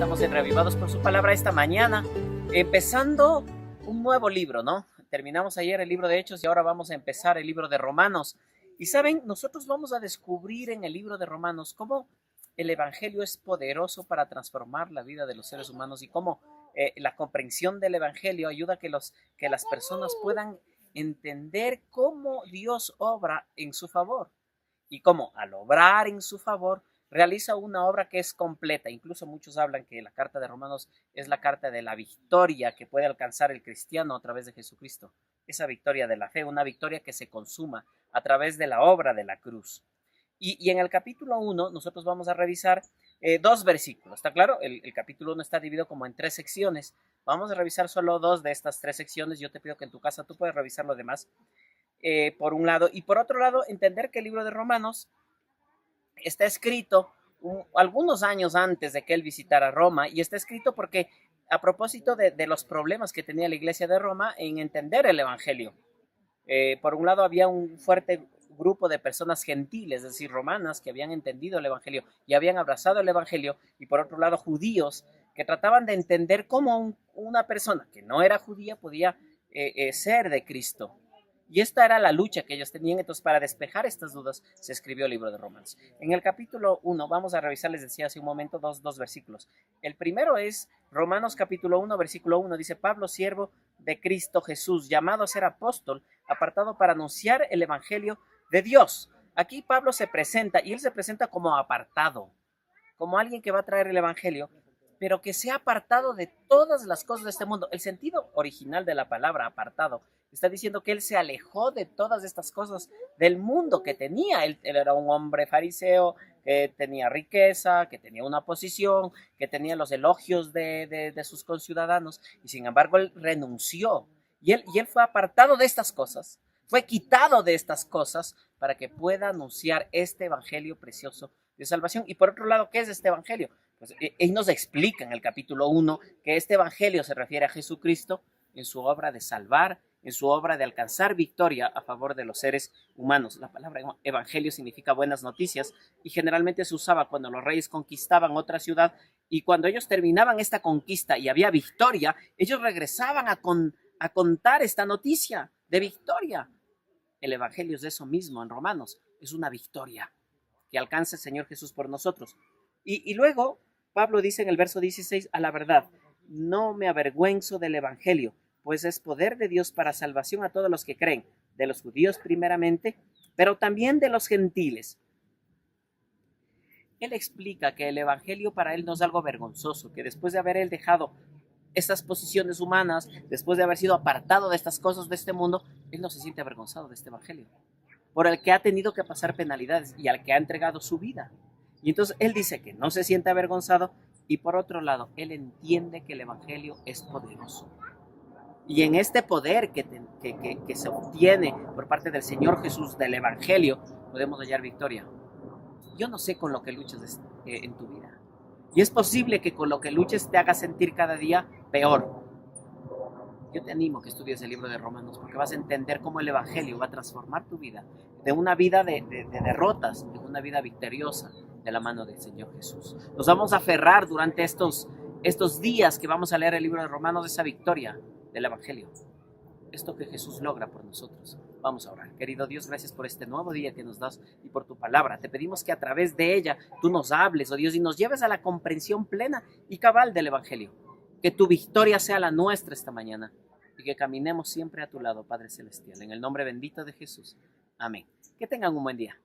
Estamos en Reavivados por su palabra esta mañana, empezando un nuevo libro, ¿no? Terminamos ayer el libro de Hechos y ahora vamos a empezar el libro de Romanos. Y saben, nosotros vamos a descubrir en el libro de Romanos cómo el Evangelio es poderoso para transformar la vida de los seres humanos y cómo la comprensión del Evangelio ayuda a que las personas puedan entender cómo Dios obra en su favor y cómo al obrar en su favor realiza una obra que es completa. Incluso muchos hablan que la carta de Romanos es la carta de la victoria que puede alcanzar el cristiano a través de Jesucristo. Esa victoria de la fe, una victoria que se consuma a través de la obra de la cruz. Y en el capítulo 1 nosotros vamos a revisar dos versículos. ¿Está claro? El capítulo 1 está dividido como en 3 secciones. Vamos a revisar solo 2 de estas 3 secciones. Yo te pido que en tu casa tú puedas revisar lo demás. Por un lado. Y por otro lado, entender que el libro de Romanos está escrito algunos años antes de que él visitara Roma, y está escrito porque a propósito de los problemas que tenía la iglesia de Roma en entender el Evangelio. Por un lado había un fuerte grupo de personas gentiles, es decir, romanas, que habían entendido el Evangelio y habían abrazado el Evangelio, y por otro lado judíos que trataban de entender cómo una persona que no era judía podía ser de Cristo. Y esta era la lucha que ellos tenían. Entonces, para despejar estas dudas, se escribió el libro de Romanos. En el capítulo 1, vamos a revisar, les decía hace un momento, dos versículos. El primero es Romanos capítulo 1, versículo 1. Dice: Pablo, siervo de Cristo Jesús, llamado a ser apóstol, apartado para anunciar el evangelio de Dios. Aquí Pablo se presenta, y él se presenta como apartado, como alguien que va a traer el evangelio, pero que se ha apartado de todas las cosas de este mundo. El sentido original de la palabra apartado está diciendo que él se alejó de todas estas cosas del mundo que tenía. Él era un hombre fariseo, que tenía riqueza, que tenía una posición, que tenía los elogios de sus conciudadanos, y sin embargo él renunció. Y él fue apartado de estas cosas, fue quitado de estas cosas para que pueda anunciar este evangelio precioso de salvación. Y por otro lado, ¿qué es este evangelio? Pues él nos explica en el capítulo 1 que este evangelio se refiere a Jesucristo en su obra de salvar, en su obra de alcanzar victoria a favor de los seres humanos. La palabra evangelio significa buenas noticias, y generalmente se usaba cuando los reyes conquistaban otra ciudad, y cuando ellos terminaban esta conquista y había victoria, ellos regresaban a contar esta noticia de victoria. El evangelio es de eso mismo en Romanos, es una victoria que alcanza el Señor Jesús por nosotros. Y luego Pablo dice en el verso 16: a la verdad, no me avergüenzo del evangelio, pues es poder de Dios para salvación a todos los que creen, de los judíos primeramente, pero también de los gentiles. Él explica que el evangelio para él no es algo vergonzoso, que después de haber él dejado estas posiciones humanas, después de haber sido apartado de estas cosas de este mundo, él no se siente avergonzado de este evangelio, por el que ha tenido que pasar penalidades y al que ha entregado su vida. Y entonces él dice que no se siente avergonzado, y por otro lado, él entiende que el evangelio es poderoso. Y en este poder que se obtiene por parte del Señor Jesús, del evangelio, podemos hallar victoria. Yo no sé con lo que luches en tu vida. Y es posible que con lo que luches te haga sentir cada día peor. Yo te animo a que estudies el libro de Romanos, porque vas a entender cómo el evangelio va a transformar tu vida de una vida de derrotas en una vida victoriosa de la mano del Señor Jesús. Nos vamos a aferrar durante estos días que vamos a leer el libro de Romanos, esa victoria del evangelio, esto que Jesús logra por nosotros. Vamos a orar. Querido Dios, gracias por este nuevo día que nos das y por tu palabra. Te pedimos que a través de ella tú nos hables, oh Dios, y nos lleves a la comprensión plena y cabal del evangelio. Que tu victoria sea la nuestra esta mañana y que caminemos siempre a tu lado, Padre Celestial. En el nombre bendito de Jesús. Amén. Que tengan un buen día.